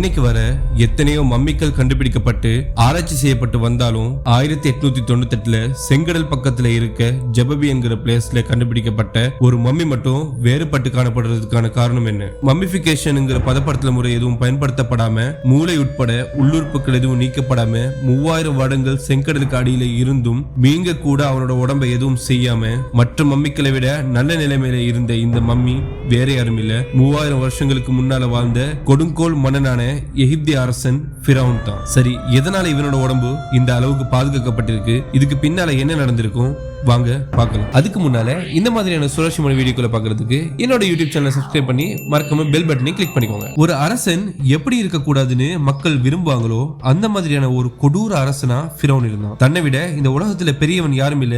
இன்னைக்கு வர எத்தனையோ மம்மிக்கள் கண்டுபிடிக்கப்பட்டு ஆராய்ச்சி செய்யப்பட்டு வந்தாலும் 1898 செங்கடல் பக்கத்துல இருக்க ஜெபபி என்கிற பிளேஸ்ல கண்டுபிடிக்கப்பட்ட ஒரு மம்மி மட்டும் வேறுபட்டு காணப்படுறதுக்கான காரணம் என்ன? மம்மிபிகேஷன் பதப்படுத்தல் முறை எதுவும் பயன்படுத்தப்படாம மூளை உட்பட உள்ளுறுப்புகள் எதுவும் நீக்கப்படாம 3000 வருடங்கள் செங்கடலுக்கு அடியில இருந்தும் மீங்க கூட அவனோட உடம்பை எதுவும் செய்யாம மற்ற மம்மிக்களை விட நல்ல நிலைமையில இருந்த இந்த மம்மி வேற யாரும் இல்ல, 3000 வருஷங்களுக்கு முன்னால வாழ்ந்த கொடுங்கோல் மன்னனான எகிப்திய அரசன் ஃபிரௌன் தான். சரி, எதனால இவனோட உடம்பு இந்த அளவுக்கு பாதுகாக்கப்பட்டிருக்கு? இதுக்கு பின்னால என்ன நடந்திருக்கும்? வாங்க பார்க்கலாம். அதுக்கு முன்னால இந்த மாதிரியான சுழற்சிமான வீடியோக்களை பார்க்கிறதுக்கு என்னோட யூடியூப் சேனலை சப்ஸ்கிரைப் பண்ணி மறக்காம பெல் பட்டனை கிளிக் பண்ணிக்கோங்க. ஒரு அரசன் எப்படி இருக்க கூடாதுன்னு மக்கள் விரும்புவாங்களோ அந்த மாதிரியான ஒரு கொடூர அரசனா ஃபிரௌன் இருந்தான். தன்னை விட இந்த உலகத்துல பெரியவன் யாரும் இல்ல,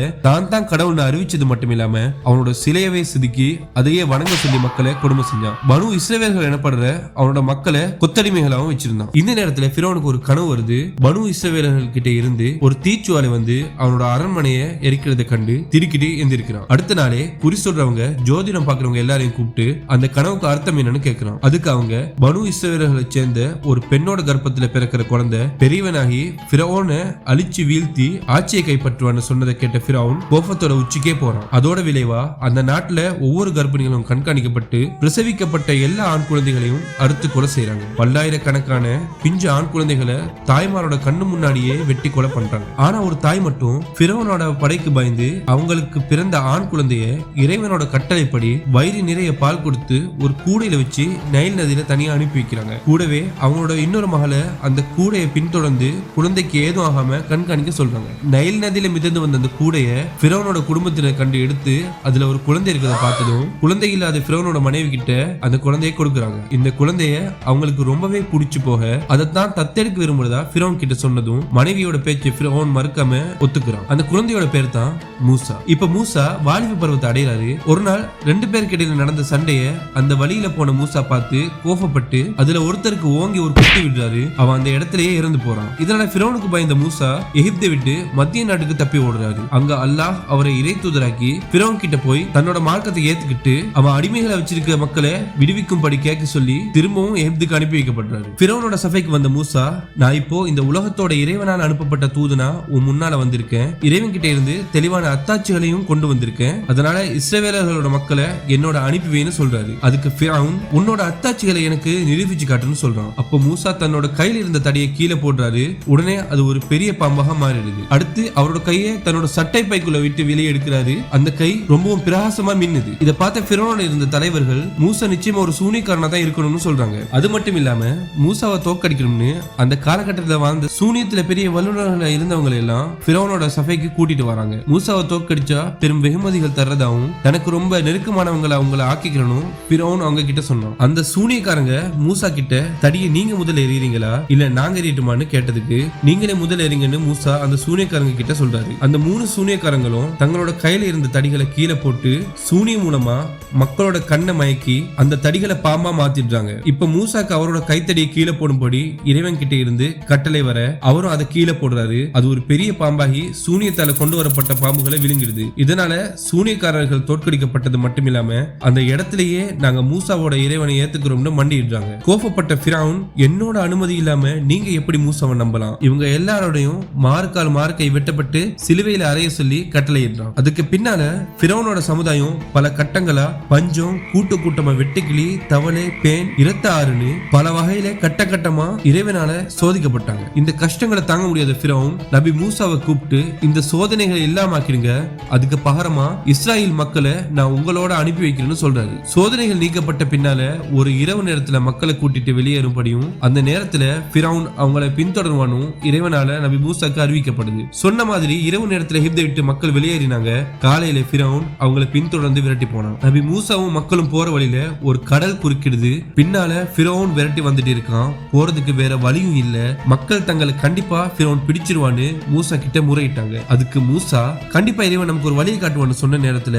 தான் கடவுள்னு அறிவிச்சது மட்டும் இல்லாம அவனோட சிலையவே செதுக்கி அதையே வணங்க சொல்லி மக்களை கொடுமை செஞ்சான். பனு இஸ்ரவேலர்கள் எனப்படுற அவனோட மக்களை கொத்தடிமைகளாகவும் வச்சிருந்தான். இந்த நேரத்துல ஃபிரௌனுக்கு ஒரு கனவு வருது. பனு இஸ்ரவேலர்கள் கிட்ட இருந்து ஒரு தீச்சுவாலை வந்து அவனோட அரண்மனையை எரிக்கிறத கண்டு திருக்கிட்டு எந்திருக்கிறான். அடுத்த நாளே குறி சொல்றவங்க ஜோதிடம் பாக்குறவங்க எல்லாரையும் கூப்பிட்டு அந்த கனவுக்கு அர்த்தம் என்னன்னு கேட்கிறான். அதுக்கு அவங்க பனு இஸ்ரவேலர்களை சேர்ந்த ஒரு பெண்ணோட கர்ப்பத்துல பிறக்கிற குழந்தை பெரியவனாகி ஃபிரௌனை அழிச்சு வீழ்த்தி ஆட்சியை கைப்பற்றுவான்னு சொன்னதை கேட்ட ஃபிரௌன் கோபத்தோட உச்சிக்கே போறான். அதோட விளைவா அந்த நாட்டுல ஒவ்வொரு கர்ப்பிணிகளும் கண்காணிக்கப்பட்டு பிரசவிக்கப்பட்ட எல்லா ஆண் குழந்தைகளையும் அறுத்து கொலை செய்யறாங்க. பல்லாயிரக்கணக்கான பிஞ்சு ஆண் குழந்தைகளை தாய்மாரோட கண்ணு முன்னாடியே வெட்டி கொலை பண்றாங்க. ஆனா ஒரு தாய் மட்டும் ஃபிரௌனோட படைக்கு பயந்து அவங்களுக்கு பிறந்த ஆண் குழந்தைய இறைவனோட கட்டளைப்படி வயிறு நிறைய பால் கொடுத்து ஒரு கூடையில வச்சு நைல் நதியில தனியா அனுப்பி வைக்கிறாங்க. கூடவே அவங்களோட இன்னொரு மகளை அந்த கூடையை பின்தொடர்ந்து குழந்தைக்கு ஏதும் ஆகாம கண்காணிக்க சொல்றாங்க. நைல் நதியில மிதந்து வந்த அந்த கூடைய ஃபிரௌனோட குடும்பத்தினர் கண்டு எடுத்து அதுல ஒரு குழந்தை இருக்கிறத பார்த்ததும் குழந்தை இல்லாத ஃபிரௌனோட மனைவி கிட்ட அந்த குழந்தையை கொடுக்குறாங்க. இந்த குழந்தைய அவங்களுக்கு ரொம்பவே பிடிச்சு போக அதைத்தான் தத்தெடுக்க விரும்புறதா ஃபிரௌன் கிட்ட சொன்னதும் மனைவியோட பேச்சு ஃபிரௌன் மறுக்காம ஒத்துக்கிறான். அந்த குழந்தையோட பேர் தான் மூசா. இப்ப மூசா வாலிப பருவத்தை அடைகிறாரு. ஒரு நாள் 2 பேருக்கு இடையில நடந்த சண்டைய அந்த வழியில போன மூசா பார்த்து கோபப்பட்டு அதுல ஒருத்தருக்கு ஓங்கி ஒரு குத்து விடுறாரு. அவன் அந்த இடத்திலேயே இறந்து போறான். இதனால ஃபிரௌனுக்கு பயந்த மூசா எகிப்தை விட்டு மத்திய நாட்டுக்கு தப்பி ஓடுறாரு. அங்க அல்லாஹ் அவரை இறை தூதராக்கி ஃபிரௌன் கிட்ட போய் தன்னோட மார்க்கத்தை ஏத்துக்கிட்டு அவன் அடிமைகளை வச்சிருக்க மக்களை விடுவிக்கும்படி கேட்க சொல்லி திரும்பவும் எகிப்துக்கு அனுப்பி வைக்கப்படுறாரு. ஃபிரௌனோட சபைக்கு வந்த மூசா, நான் இப்போ இந்த உலகத்தோட இறைவனால் அனுப்பப்பட்ட தூதனா உன் முன்னால வந்திருக்கேன். இறைவன் கிட்ட இருந்து தெளிவான அத்தாட்சிகளையும் கொண்டு வந்திருக்கேன். அதனால இஸ்ரவேலர்களோட மக்களை என்னோட அனுப்பிவேன்னு சொல்றாரு. அதுக்கு ஃபிரௌன் உன்னோட அத்தாட்சிகளை எனக்கு நிரூபிச்சு காட்டுன்னு சொல்றான். அப்போ மூசா தன்னோட கையில இருந்த தடியை கீழே போடுறாரு. உடனே அது ஒரு பெரிய பாம்பாக மாறிடுது. அடுத்து அவரோட கையை தன்னோட சட்டை பைக்குள்ள விட்டு வெளியே எடுக்கிறாரு. அந்த கை ரொம்பவும் பிரகாசமா மின்னுது. இதை பார்த்த ஃபிரௌனோட இருந்த தலைவர்கள் மூசா நிச்சயமா ஒரு சூனியக்காரனா தான் இருக்கணும்னு சொல்றாங்க. அது மட்டும் இல்லாம மூசாவை தோக்கடிக்கணும்னு அந்த காலகட்டத்தில் வாழ்ந்த சூனியத்துல பெரிய வல்லுநர்கள் இருந்தவங்க எல்லாம் ஃபிரௌனோட சபைக்கு கூட்டிட்டு வராங்க. மூசாவை தோற்கடிச்சா பெரும் வெகுமதிகள் தர்றதாவும் தனக்கு ரொம்ப நெருக்கமானவங்களை அவங்களை ஆக்கிக்கணும் ஃபிரௌன் அவங்க கிட்ட சொன்னான். அந்த சூனியக்காரங்க மூசா கிட்ட தடியை நீங்க முதல்ல எறியறீங்களா இல்ல நாங்க எறியட்டுமான்னு கேட்டதுக்கு நீங்களே முதல்ல எறிங்கன்னு மூசா அந்த சூனியக்காரங்க கிட்ட சொல்றாரு. அந்த 3 சூனியக்காரங்களும் தங்களோட கையில இருந்த தடிகளை கீழே போட்டு சூனியம் மூலமா மக்களோட கண்ணை மயக்கி அந்த தடிகளை பாம்பா மாத்திடுறாங்க. இப்ப மூசாக்கு அவரோட கைத்தடியை கீழே போடும்படி இறைவன் கிட்ட இருந்து கட்டளை வர அவரும் அதை கீழே போடுறாரு. அது ஒரு பெரிய பாம்பாகி சூனியத்தால கொண்டு வரப்பட்ட பாம்புகளை விழுங்கிடுது. இதனால சூனியக்காரர்கள் தோற்கடிக்கப்பட்டது மட்டும் இல்லாம அந்த இடத்திலேயே நாங்க மூசாவோட இறைவனை ஏத்துக்கிறோம்னு மண்டிடுறாங்க. கோபப்பட்ட ஃபிரௌன், என்னோட அனுமதி இல்லாம நீங்க எப்படி மூசாவை நம்பலாம்? இவங்க எல்லாரோடையும் மார்க்கால் மார்க்கை வெட்டப்பட்டு சிலுவையில அறைய சொல்லி கட்டளையிடுறான். அதுக்கு பின்னால ஃபிரௌனோட சமுதாயம் பல கட்டங்களா பஞ்சம், கூட்டமா வெட்டுக்கிளி, தவளை, பேன், இரத்த ஆறுன்னு பல வகையில கட்டமா இறைவனால சோதிக்கப்பட்டாங்க. இந்த கஷ்டங்களை தாங்க முடியாத ஃபிரௌன் நபி மூசாவை கூப்பிட்டு இந்த சோதனைகளை இல்லாம ஆக்கிடுங்க, அதுக்கு பகரமா இஸ்ராயேல் மக்களை நான் உங்களோட அனுப்பி வைக்கிறேன்னு சொல்றாரு. சோதனைகள் நீக்கப்பட்ட பின்னால ஒரு இரவு நேரத்துல மக்களை கூட்டிட்டு வெளியேறும்படியும் அந்த நேரத்துல ஃபிரௌன் அவங்களை பின்தொடர்வானும் இறைவனால நபி மூசாக்கு அறிவிக்கப்படுது. சொன்ன மாதிரி இரவு நேரத்துல எகிப்தை விட்டு மக்கள் வெளியேறினாங்க. காலையில ஃபிரௌன் அவங்களை பின்தொடர்ந்து விரட்டி போனான். நபி மூசாவும் மக்களும் போற வழியில ஒரு கடல் குறுக்கிடுது. பின்னால ஃபிரௌன் விரட்டி வந்துட்டு இருக்கான். போறதுக்கு வேற வழியும் இல்ல. மக்கள் தங்களை கண்டிப்பா ஃபிரௌன் பிடிச்சிருவான்னு மூசா கிட்ட முறையிட்டாங்க. அதுக்கு மூசா கண்டிப்பா இறைவன் நமக்கு ஒரு வழியை காட்டுவான்னு சொன்ன நேரத்துல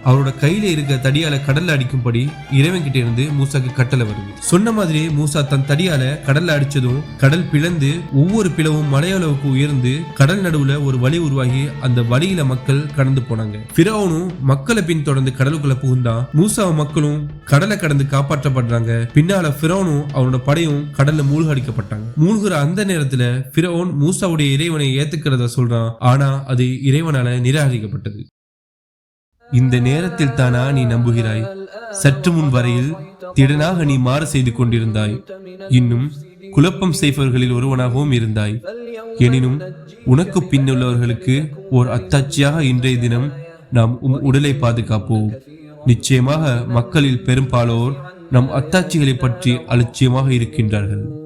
அவரோட கையில இருக்க தடியால கடல்ல அடிக்கும்படி இறைவன் கிட்ட இருந்து மூசாக்கு கட்டளை வருது. சொன்ன மாதிரியே மூசா தன் தடியால கடல்ல அடிச்சதும் கடல் பிளந்து ஒவ்வொரு பிளவும் மலையளவுக்கு உயர்ந்து கடல் நடுவுல ஒரு வழி உருவாகி அந்த வழியில மக்கள் கடந்து போனாங்க. பிறவுனும் மக்களை பின் தொடர்ந்து கடலுக்குள்ள புகுந்தான். மூசாவும் மக்களும் கடலை கடந்து காப்பாற்றப்படுறாங்க. பின்னால பிறவுனும் அவனோட படையும் கடல்ல மூழ்கடிக்கப்பட்டாங்க. மூழ்கிற அந்த நேரத்துல பிறவுன் மூசாவுடைய இறைவனை ஏத்துக்கிறத சொல்றான். ஆனா அது இறைவனால நிராகரிக்கப்பட்டது. இந்த நேரத்தில் தானா நீ நம்புகிறாய்? சற்று முன் வரையில் திடனாக நீ மாறு செய்து கொண்டிருந்தாய். இன்னும் குழப்பம் செய்பவர்களில் ஒருவனாகவும் இருந்தாய். எனினும் உனக்கு பின்னுள்ளவர்களுக்கு ஓர் அத்தாட்சியாக இன்றைய தினம் நாம் உடலை பாதுகாப்போம். நிச்சயமாக மக்களில் பெரும்பாலோர் நம் அத்தாட்சிகளை பற்றி அலட்சியமாக இருக்கின்றார்கள்.